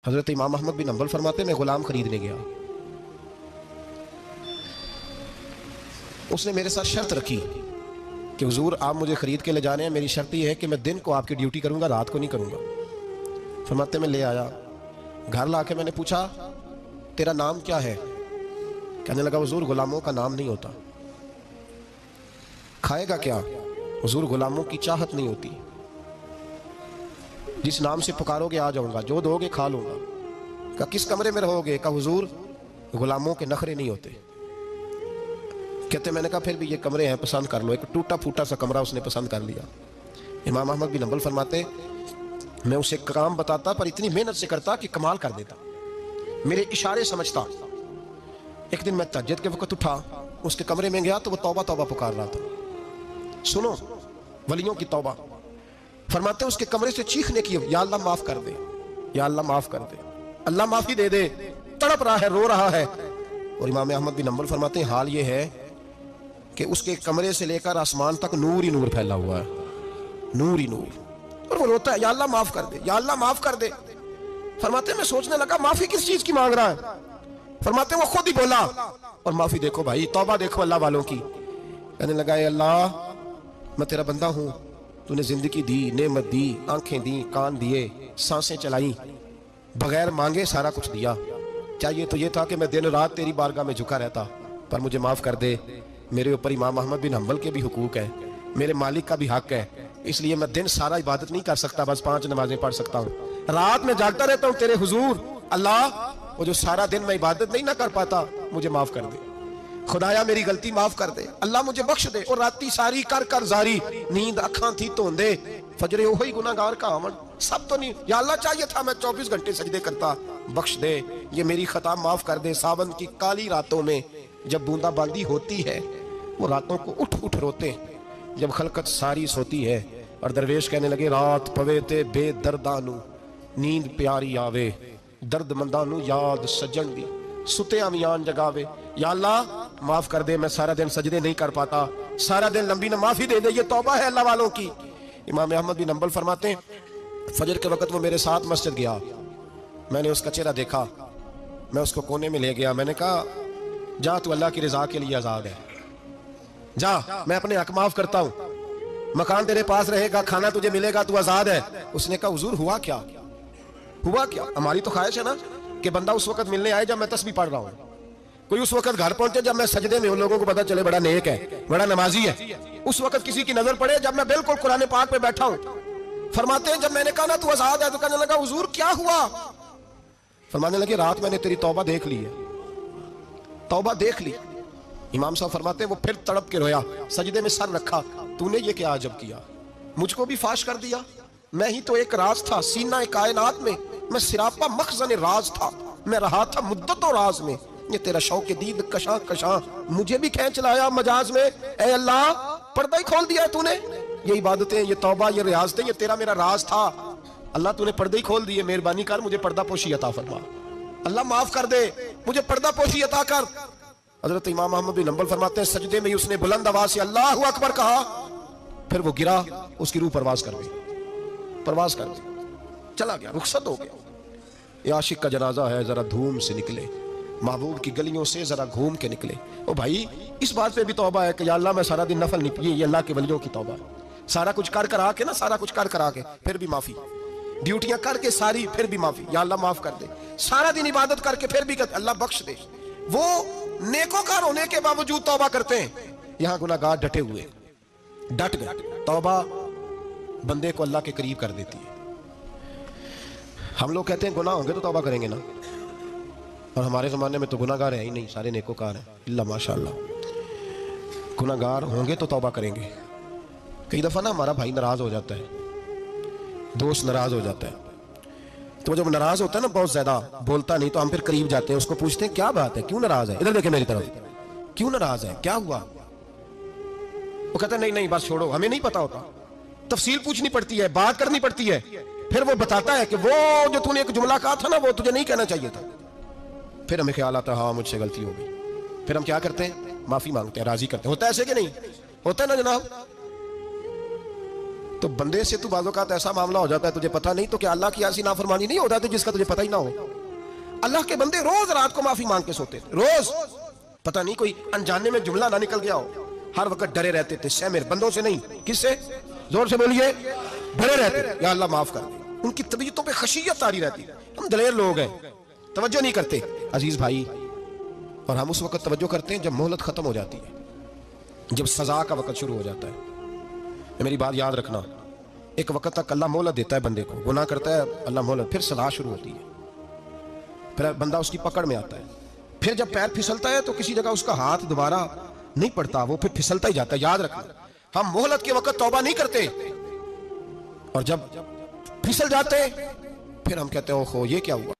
حضرت امام احمد بن حنبل فرماتے میں غلام خریدنے گیا، اس نے میرے ساتھ شرط رکھی کہ حضور آپ مجھے خرید کے لے جانے ہیں، میری شرط یہ ہے کہ میں دن کو آپ کی ڈیوٹی کروں گا، رات کو نہیں کروں گا۔ فرماتے میں لے آیا، گھر لا کے میں نے پوچھا تیرا نام کیا ہے؟ کہنے لگا حضور غلاموں کا نام نہیں ہوتا۔ کھائے گا کیا؟ حضور غلاموں کی چاہت نہیں ہوتی، جس نام سے پکارو گے آ جاؤں گا، جو دو گے کھا لوں گا۔ کہا کس کمرے میں رہو گے؟ کہا حضور غلاموں کے نخرے نہیں ہوتے۔ کہتے میں نے کہا پھر بھی یہ کمرے ہیں پسند کر لو۔ ایک ٹوٹا پھوٹا سا کمرہ اس نے پسند کر لیا۔ امام احمد بن حنبل فرماتے میں اسے کام بتاتا پر اتنی محنت سے کرتا کہ کمال کر دیتا، میرے اشارے سمجھتا۔ ایک دن میں تہجد کے وقت اٹھا، اس کے کمرے میں گیا تو وہ توبہ توبہ پکار رہا تھا۔ سنو ولیوں کی توبہ، فرماتے اس کے کمرے سے چیخنے کی، یا اللہ معاف کر دے، یا اللہ معاف کر دے، اللہ معافی دے دے، تڑپ رہا ہے، رو رہا ہے۔ اور امام احمد بن حنبل فرماتے ہیں حال یہ ہے کہ اس کے کمرے سے لے کر آسمان تک نور ہی نور پھیلا ہوا ہے، نور ہی نور، اور وہ روتا ہے یا اللہ معاف کر دے، یا اللہ معاف کر دے۔ فرماتے میں سوچنے لگا معافی کس چیز کی مانگ رہا ہے؟ فرماتے وہ خود ہی بولا، اور معافی دیکھو بھائی، توبہ دیکھو اللہ والوں کی۔ کہنے لگا اے اللہ میں تیرا بندہ ہوں، تو نے زندگی دی، نعمت دی، آنکھیں دی، کان دیے، سانسیں چلائی، بغیر مانگے سارا کچھ دیا۔ چاہیے تو یہ تھا کہ میں دن رات تیری بارگاہ میں جھکا رہتا، پر مجھے معاف کر دے۔ میرے اوپر امام احمد بن حنبل کے بھی حقوق ہے، میرے مالک کا بھی حق ہے، اس لیے میں دن سارا عبادت نہیں کر سکتا، بس 5 نمازیں پڑھ سکتا ہوں، رات میں جاگتا رہتا ہوں تیرے حضور۔ اللہ وہ جو سارا دن میں عبادت نہیں نہ کر پاتا مجھے معاف کر دے، خدایا میری غلطی معاف کر دے، اللہ مجھے بخش دے۔ اور راتی ساری کر کر زاری، نیند اکھاں تھی توندے، فجرے وہی گناہگار کا آمن، سب تو نہیں، یا اللہ چاہیے تھا میں 24 گھنٹے سجدے کرتا، بخش دے، یہ میری خطا معاف کر دے۔ ساون کی کالی راتوں میں جب بوندا باندی ہوتی ہے، وہ راتوں کو اٹھ اٹھ روتے ہیں، جب خلقت ساری سوتی ہے، اور درویش کہنے لگے رات پوے تے بے دردانو نیند پیاری آوے، درد مندانو یاد سجن دی ستے امیان جگاوے۔ یا اللہ معاف کر دے، میں سارا دن سجدے نہیں کر پاتا، سارا دن لمبی معافی دے دے، یہ توبہ ہے اللہ والوں کی۔ امام احمد بن حنبل فرماتے ہیں فجر کے وقت وہ میرے ساتھ مسجد گیا، میں نے اس کا چہرہ دیکھا، میں اس کو کونے میں لے گیا، میں نے کہا جا تو اللہ کی رضا کے لیے آزاد ہے، جا میں اپنے حق معاف کرتا ہوں، مکان تیرے پاس رہے گا، کھانا تجھے ملے گا، تو آزاد ہے۔ اس نے کہا حضور ہوا کیا؟ ہوا کیا؟ ہماری تو خواہش ہے نا کہ بندہ اس وقت ملنے آئے جب میں تسبیح پڑھ رہا ہوں، کوئی اس وقت گھر پہنچے جب میں سجدے میں ہوں، لوگوں کو پتا چلے بڑا نیک ہے، بڑا نمازی ہے، اس وقت کسی کی نظر پڑے جب میں بالکل قرآن پاک پہ بیٹھا ہوں۔ فرماتے ہیں جب میں نے کہا نا تو آزاد ہے، تو کہنے لگا حضور کیا ہوا؟ فرمانے لگے رات میں نے تیری توبہ دیکھ لی ہے، توبہ دیکھ لی۔ امام صاحب فرماتے ہیں وہ پھر تڑپ کے رویا، سجدے میں سر رکھا، تو نے یہ کیا عجب کیا، مجھ کو بھی فاش کر دیا، میں ہی تو ایک راز تھا سینہ کائنات میں، میں سراپا مخزن راز تھا، میں رہا تھا مدت و راز میں، یہ تیرا شوق دید کشاں کشاں مجھے بھی کھینچ لایا مجاز میں۔ اے اللہ پردہ ہی کھول دیا تو نے، یہ عبادتیں، یہ توبہ، یہ ریاضتیں، یہ تیرا میرا راز تھا، اللہ تو نے پردہ ہی کھول دیے، مہربانی کر مجھے پردہ پوشی عطا فرما، اللہ معاف کر دے، مجھے پردہ پوشی عطا کر۔ حضرت امام احمد بن حنبل فرماتے ہیں سجدے میں ہی اس نے بلند آواز سے اللہ اکبر کہا، پھر وہ گرا، اس کی روح پرواز کر گئی، پرواز کر گئی، چلا گیا، رخصت ہو گیا۔ یہ عاشق کا جنازہ ہے، ذرا دھوم سے نکلے، محبوب کی گلیوں سے ذرا گھوم کے نکلے۔ او بھائی اس بات پہ بھی توبہ ہے کہ یا اللہ میں سارا دن نفل نہیں پی، یہ اللہ کے ولیوں کی توبہ ہے، سارا کچھ کر کر آ کے نا، سارا کچھ کر کر آ کے پھر بھی معافی، ڈیوٹیاں کر کے ساری پھر بھی معافی، یا اللہ معاف کر دے، سارا دن عبادت کر کے پھر بھی کہ اللہ بخش دے۔ وہ نیکوکار ہونے کے باوجود توبہ کرتے ہیں، یہاں گناہگار ڈٹے ہوئے، ڈٹ گئے۔ توبہ بندے کو اللہ کے قریب کر دیتی ہے۔ ہم لوگ کہتے ہیں گناہ ہوں گے تو توبہ کریں گے نا، اور ہمارے زمانے میں تو گناہگار ہیں ہی نہیں، سارے نیکوکار ہیں، اللہ ماشاءاللہ، گناہگار ہوں گے تو توبہ کریں گے۔ کئی دفعہ نا ہمارا بھائی ناراض ہو جاتا ہے، دوست ناراض ہو جاتا ہے، تو جب ناراض ہوتا ہے نا بہت زیادہ بولتا نہیں، تو ہم پھر قریب جاتے ہیں، اس کو پوچھتے ہیں کیا بات ہے، کیوں ناراض ہے، ادھر دیکھیں میری طرف، کیوں ناراض ہے، کیا ہوا؟ وہ کہتا ہے نہیں نہیں بس چھوڑو، ہمیں نہیں پتا ہوتا، تفصیل پوچھنی پڑتی ہے، بات کرنی پڑتی ہے، پھر وہ بتاتا ہے کہ وہ جو تو نے ایک جملہ کہا تھا نا وہ تجھے نہیں کہنا چاہیے تھا، پھر ہمیں خیال آتا ہے ہاں مجھ سے غلطی ہو گئی، پھر ہم کیا کرتے ہیں، معافی مانگتے ہیں، راضی کرتے ہیں۔ ہوتا ہے ایسے کہ نہیں ہوتا ہے نا جناب؟ تو بندے سے تو بعض اوقات ایسا معاملہ ہو جاتا ہے تجھے پتہ نہیں، تو کیا اللہ کی ایسی نافرمانی نہیں ہو جاتی جس کا تجھے پتہ ہی نہ ہو؟ اللہ کے بندے روز رات کو معافی مانگ کے سوتے تھے، روز، پتہ نہیں کوئی انجانے میں جملہ نہ نکل گیا ہو، ہر وقت ڈرے رہتے تھے، سیمر بندوں سے نہیں، کس سے؟ زور سے بولیے، ڈرے رہتے، یا اللہ معاف کر دے۔ ان کی طبیعتوں پہ خشیت آری رہتی، ہم دلیر لوگ ہیں، توجہ نہیں کرتے عزیز بھائی، اور ہم اس وقت توجہ کرتے ہیں جب مہلت ختم ہو جاتی ہے، جب سزا کا وقت شروع ہو جاتا ہے۔ میری بات یاد رکھنا، ایک وقت تک اللہ مہلت دیتا ہے بندے کو، گناہ کرتا ہے اللہ مہلت، پھر سزا شروع ہوتی ہے، پھر بندہ اس کی پکڑ میں آتا ہے، پھر جب پیر پھسلتا ہے تو کسی جگہ اس کا ہاتھ دوبارہ نہیں پڑتا، وہ پھر پھسلتا ہی جاتا ہے۔ یاد رکھنا، ہم مہلت کے وقت توبہ نہیں کرتے، اور جب پھسل جاتے پھر ہم کہتے ہیں اوہو یہ کیا ہوا۔